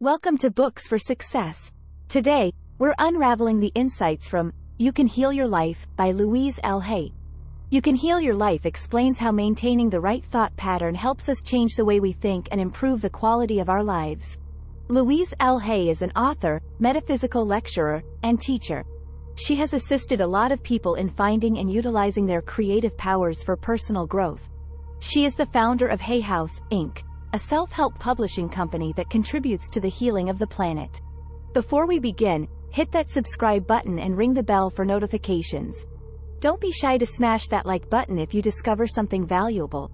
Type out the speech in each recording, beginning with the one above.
Welcome to Books for Success. Today, we're unraveling the insights from You Can Heal Your Life by Louise Hay. You Can Heal Your Life explains how maintaining the right thought pattern helps us change the way we think and improve the quality of our lives. Louise Hay is an author, metaphysical lecturer, and teacher. She has assisted a lot of people in finding and utilizing their creative powers for personal growth. She is the founder of Hay House, Inc., a self-help publishing company that contributes to the healing of the planet. Before we begin, hit that subscribe button and ring the bell for notifications. Don't be shy to smash that like button if you discover something valuable.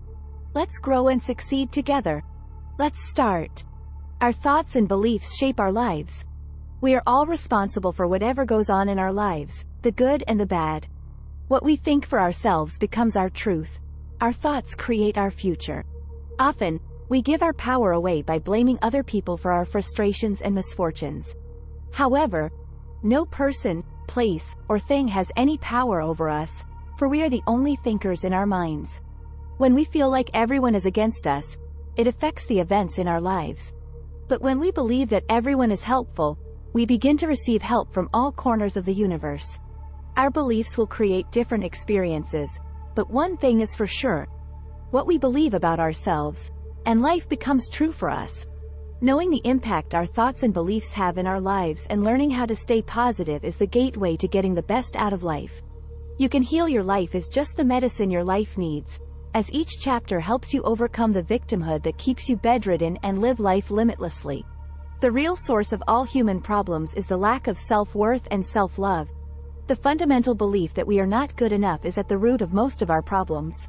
Let's grow and succeed together. Let's start. Our thoughts and beliefs shape our lives. We are all responsible for whatever goes on in our lives, the good and the bad. What we think for ourselves becomes our truth. Our thoughts create our future. Often, we give our power away by blaming other people for our frustrations and misfortunes. However, no person, place, or thing has any power over us, for we are the only thinkers in our minds. When we feel like everyone is against us, it affects the events in our lives. But when we believe that everyone is helpful, we begin to receive help from all corners of the universe. Our beliefs will create different experiences, but one thing is for sure: what we believe about ourselves and life becomes true for us. Knowing the impact our thoughts and beliefs have in our lives and learning how to stay positive is the gateway to getting the best out of life. You Can Heal Your Life is just the medicine your life needs, as each chapter helps you overcome the victimhood that keeps you bedridden and live life limitlessly. The real source of all human problems is the lack of self-worth and self-love. The fundamental belief that we are not good enough is at the root of most of our problems.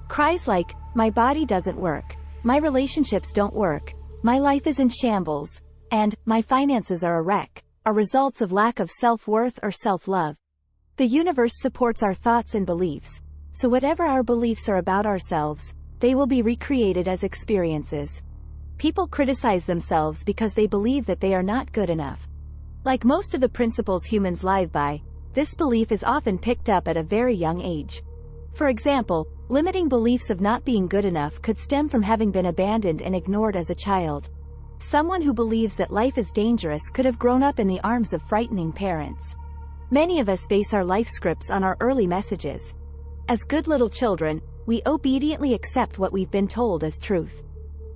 Cries like, "My body doesn't work," "My relationships don't work," "My life is in shambles," and "My finances are a wreck," are results of lack of self-worth or self-love. The universe supports our thoughts and beliefs, so whatever our beliefs are about ourselves, they will be recreated as experiences. People criticize themselves because they believe that they are not good enough. Like most of the principles humans live by, this belief is often picked up at a very young age. For example, limiting beliefs of not being good enough could stem from having been abandoned and ignored as a child. Someone who believes that life is dangerous could have grown up in the arms of frightening parents. Many of us base our life scripts on our early messages. As good little children, we obediently accept what we've been told as truth.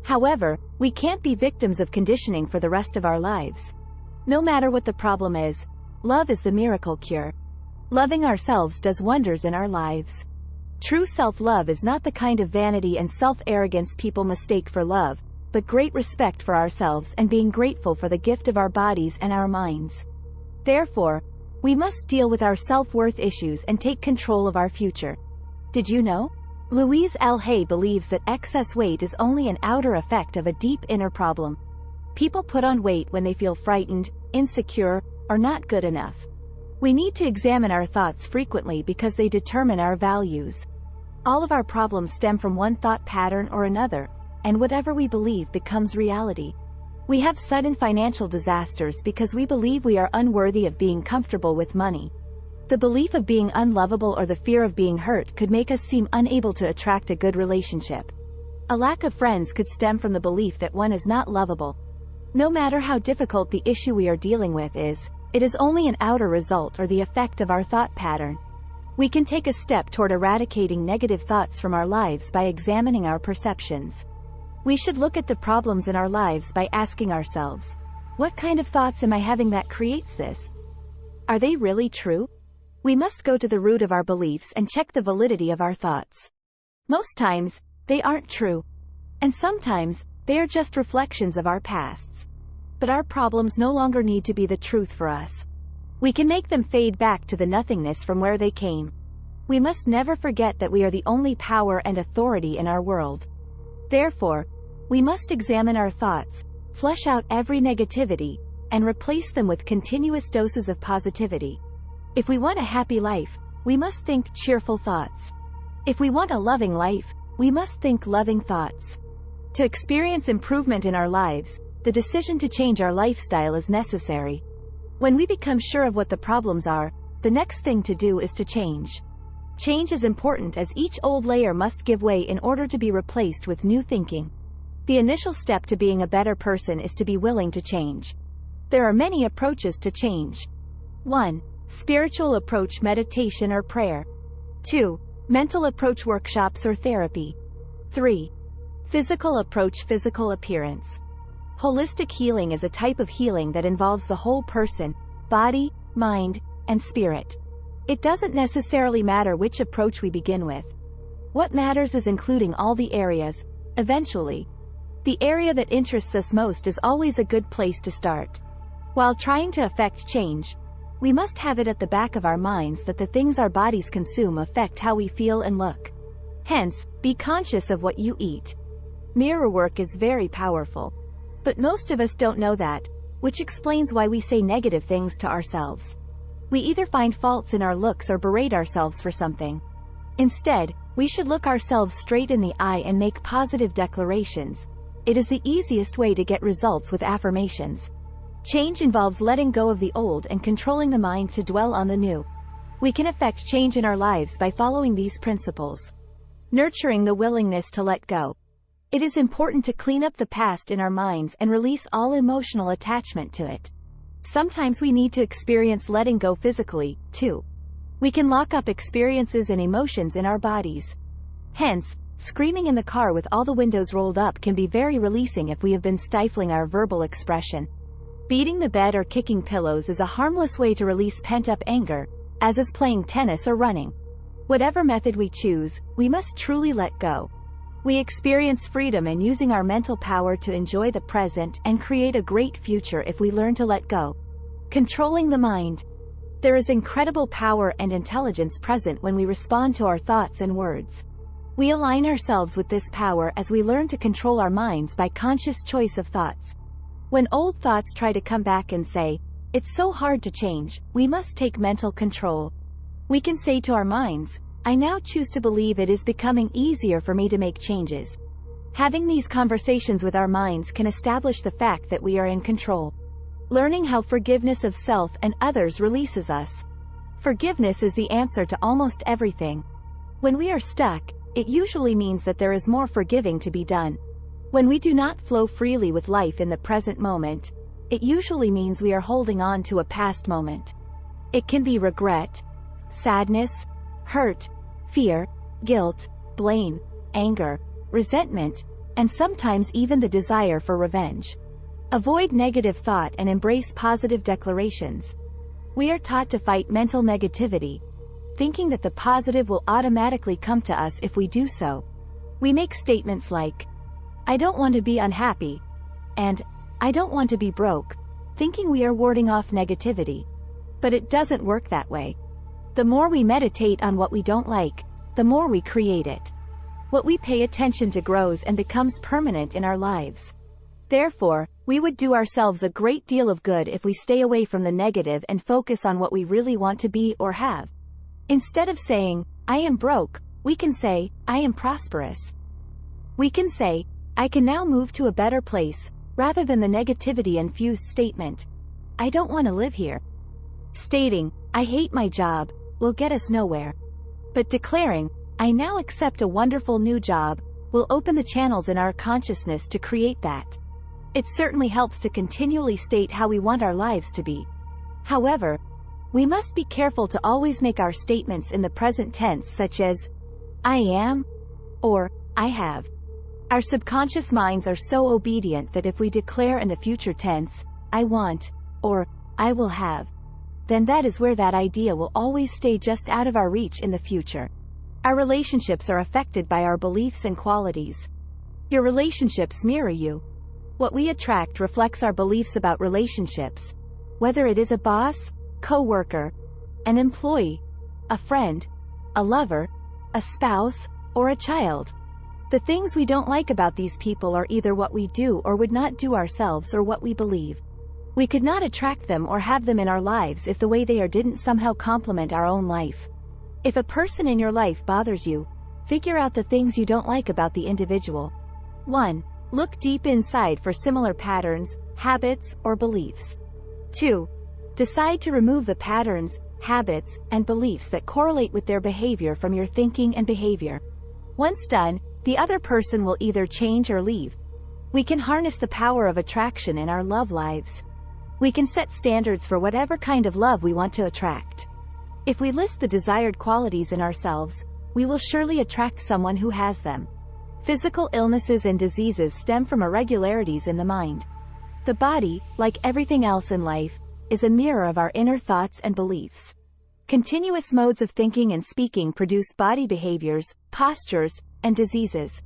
However, we can't be victims of conditioning for the rest of our lives. No matter what the problem is, love is the miracle cure. Loving ourselves does wonders in our lives. True self-love is not the kind of vanity and self-arrogance people mistake for love, but great respect for ourselves and being grateful for the gift of our bodies and our minds. Therefore, we must deal with our self-worth issues and take control of our future. Did you know? Louise Hay believes that excess weight is only an outer effect of a deep inner problem. People put on weight when they feel frightened, insecure, or not good enough. We need to examine our thoughts frequently because they determine our values. All of our problems stem from one thought pattern or another, and whatever we believe becomes reality. We have sudden financial disasters because we believe we are unworthy of being comfortable with money. The belief of being unlovable or the fear of being hurt could make us seem unable to attract a good relationship. A lack of friends could stem from the belief that one is not lovable. No matter how difficult the issue we are dealing with is, it is only an outer result or the effect of our thought pattern. We can take a step toward eradicating negative thoughts from our lives by examining our perceptions. We should look at the problems in our lives by asking ourselves, what kind of thoughts am I having that creates this? Are they really true? We must go to the root of our beliefs and check the validity of our thoughts. Most times, they aren't true. And sometimes, they are just reflections of our pasts. But our problems no longer need to be the truth for us. We can make them fade back to the nothingness from where they came. We must never forget that we are the only power and authority in our world. Therefore, we must examine our thoughts, flush out every negativity, and replace them with continuous doses of positivity. If we want a happy life, we must think cheerful thoughts. If we want a loving life, we must think loving thoughts. To experience improvement in our lives, the decision to change our lifestyle is necessary. When we become sure of what the problems are, the next thing to do is to change. Change is important as each old layer must give way in order to be replaced with new thinking. The initial step to being a better person is to be willing to change. There are many approaches to change. 1. Spiritual approach, meditation or prayer. 2. Mental approach, workshops or therapy. 3. Physical approach, physical appearance. Holistic healing is a type of healing that involves the whole person, body, mind, and spirit. It doesn't necessarily matter which approach we begin with. What matters is including all the areas. Eventually, the area that interests us most is always a good place to start. While trying to affect change, we must have it at the back of our minds that the things our bodies consume affect how we feel and look. Hence, be conscious of what you eat. Mirror work is very powerful. But most of us don't know that, which explains why we say negative things to ourselves. We either find faults in our looks or berate ourselves for something. Instead, we should look ourselves straight in the eye and make positive declarations. It is the easiest way to get results with affirmations. Change involves letting go of the old and controlling the mind to dwell on the new. We can affect change in our lives by following these principles. Nurturing the willingness to let go. It is important to clean up the past in our minds and release all emotional attachment to it. Sometimes we need to experience letting go physically, too. We can lock up experiences and emotions in our bodies. Hence, screaming in the car with all the windows rolled up can be very releasing if we have been stifling our verbal expression. Beating the bed or kicking pillows is a harmless way to release pent-up anger, as is playing tennis or running. Whatever method we choose, we must truly let go. We experience freedom in using our mental power to enjoy the present and create a great future if we learn to let go. Controlling the mind. There is incredible power and intelligence present when we respond to our thoughts and words. We align ourselves with this power as we learn to control our minds by conscious choice of thoughts. When old thoughts try to come back and say, "It's so hard to change," we must take mental control. We can say to our minds, "I now choose to believe it is becoming easier for me to make changes." Having these conversations with our minds can establish the fact that we are in control. Learning how forgiveness of self and others releases us. Forgiveness is the answer to almost everything. When we are stuck, it usually means that there is more forgiving to be done. When we do not flow freely with life in the present moment, it usually means we are holding on to a past moment. It can be regret, sadness, hurt, fear, guilt, blame, anger, resentment, and sometimes even the desire for revenge. Avoid negative thought and embrace positive declarations. We are taught to fight mental negativity, thinking that the positive will automatically come to us if we do so. We make statements like, "I don't want to be unhappy," and "I don't want to be broke," thinking we are warding off negativity. But it doesn't work that way. The more we meditate on what we don't like, the more we create it. What we pay attention to grows and becomes permanent in our lives. Therefore, we would do ourselves a great deal of good if we stay away from the negative and focus on what we really want to be or have. Instead of saying, "I am broke," we can say, "I am prosperous." We can say, "I can now move to a better place," rather than the negativity-infused statement, "I don't want to live here." Stating, "I hate my job," will get us nowhere. But declaring, "I now accept a wonderful new job," will open the channels in our consciousness to create that. It certainly helps to continually state how we want our lives to be. However, we must be careful to always make our statements in the present tense, such as, "I am," or "I have." Our subconscious minds are so obedient that if we declare in the future tense, "I want," or "I will have," then that is where that idea will always stay just out of our reach in the future. Our relationships are affected by our beliefs and qualities. Your relationships mirror you. What we attract reflects our beliefs about relationships, whether it is a boss, co-worker, an employee, a friend, a lover, a spouse, or a child. The things we don't like about these people are either what we do or would not do ourselves or what we believe. We could not attract them or have them in our lives if the way they are didn't somehow complement our own life. If a person in your life bothers you, figure out the things you don't like about the individual. 1. Look deep inside for similar patterns, habits, or beliefs. 2. Decide to remove the patterns, habits, and beliefs that correlate with their behavior from your thinking and behavior. Once done, the other person will either change or leave. We can harness the power of attraction in our love lives. We can set standards for whatever kind of love we want to attract. If we list the desired qualities in ourselves, we will surely attract someone who has them. Physical illnesses and diseases stem from irregularities in the mind. The body, like everything else in life, is a mirror of our inner thoughts and beliefs. Continuous modes of thinking and speaking produce body behaviors, postures, and diseases.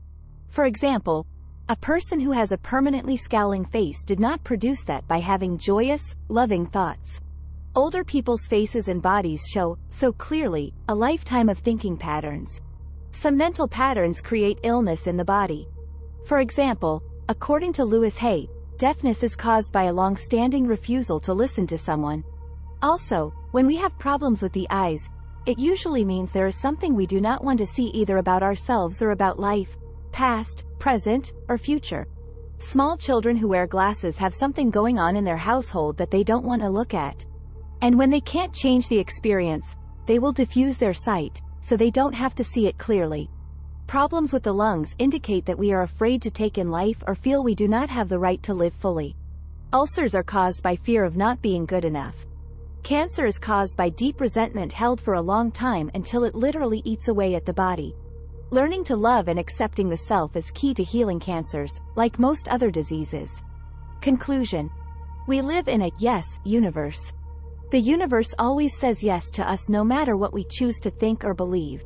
For example, a person who has a permanently scowling face did not produce that by having joyous, loving thoughts. Older people's faces and bodies show, so clearly, a lifetime of thinking patterns. Some mental patterns create illness in the body. For example, according to Louise, deafness is caused by a long-standing refusal to listen to someone. Also, when we have problems with the eyes, it usually means there is something we do not want to see either about ourselves or about life, past, present, or future. Small children who wear glasses have something going on in their household that they don't want to look at. And when they can't change the experience, they will diffuse their sight, so they don't have to see it clearly. Problems with the lungs indicate that we are afraid to take in life or feel we do not have the right to live fully. Ulcers are caused by fear of not being good enough. Cancer is caused by deep resentment held for a long time until it literally eats away at the body. Learning to love and accepting the self is key to healing cancers, like most other diseases. Conclusion. We live in a yes universe. The universe always says yes to us no matter what we choose to think or believe.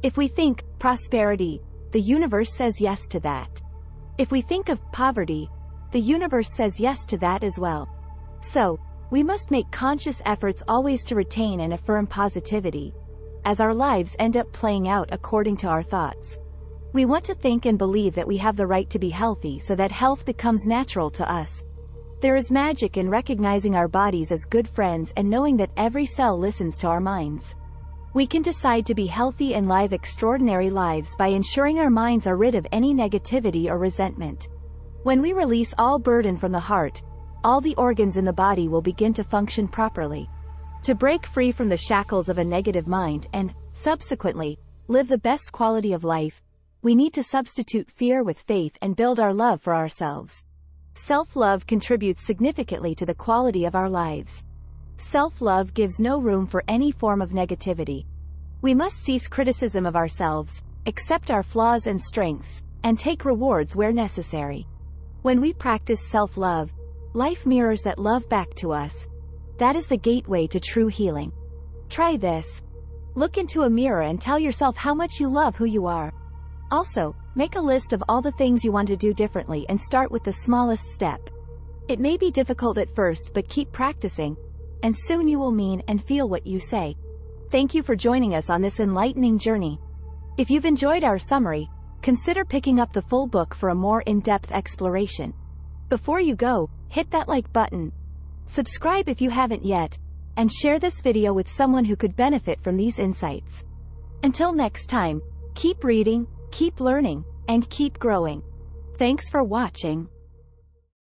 If we think prosperity, the universe says yes to that. If we think of poverty, the universe says yes to that as well. So, we must make conscious efforts always to retain and affirm positivity, as our lives end up playing out according to our thoughts. We want to think and believe that we have the right to be healthy so that health becomes natural to us. There is magic in recognizing our bodies as good friends and knowing that every cell listens to our minds. We can decide to be healthy and live extraordinary lives by ensuring our minds are rid of any negativity or resentment. When we release all burden from the heart, all the organs in the body will begin to function properly. To break free from the shackles of a negative mind and, subsequently, live the best quality of life, we need to substitute fear with faith and build our love for ourselves. Self-love contributes significantly to the quality of our lives. Self-love gives no room for any form of negativity. We must cease criticism of ourselves, accept our flaws and strengths, and take rewards where necessary. When we practice self-love, life mirrors that love back to us. That is the gateway to true healing. Try this. Look into a mirror and tell yourself how much you love who you are. Also, make a list of all the things you want to do differently and start with the smallest step. It may be difficult at first, but keep practicing, and soon you will mean and feel what you say. Thank you for joining us on this enlightening journey. If you've enjoyed our summary, consider picking up the full book for a more in-depth exploration. Before you go, hit that like button, subscribe if you haven't yet, and share this video with someone who could benefit from these insights. Until next time, keep reading, keep learning, and keep growing. Thanks for watching.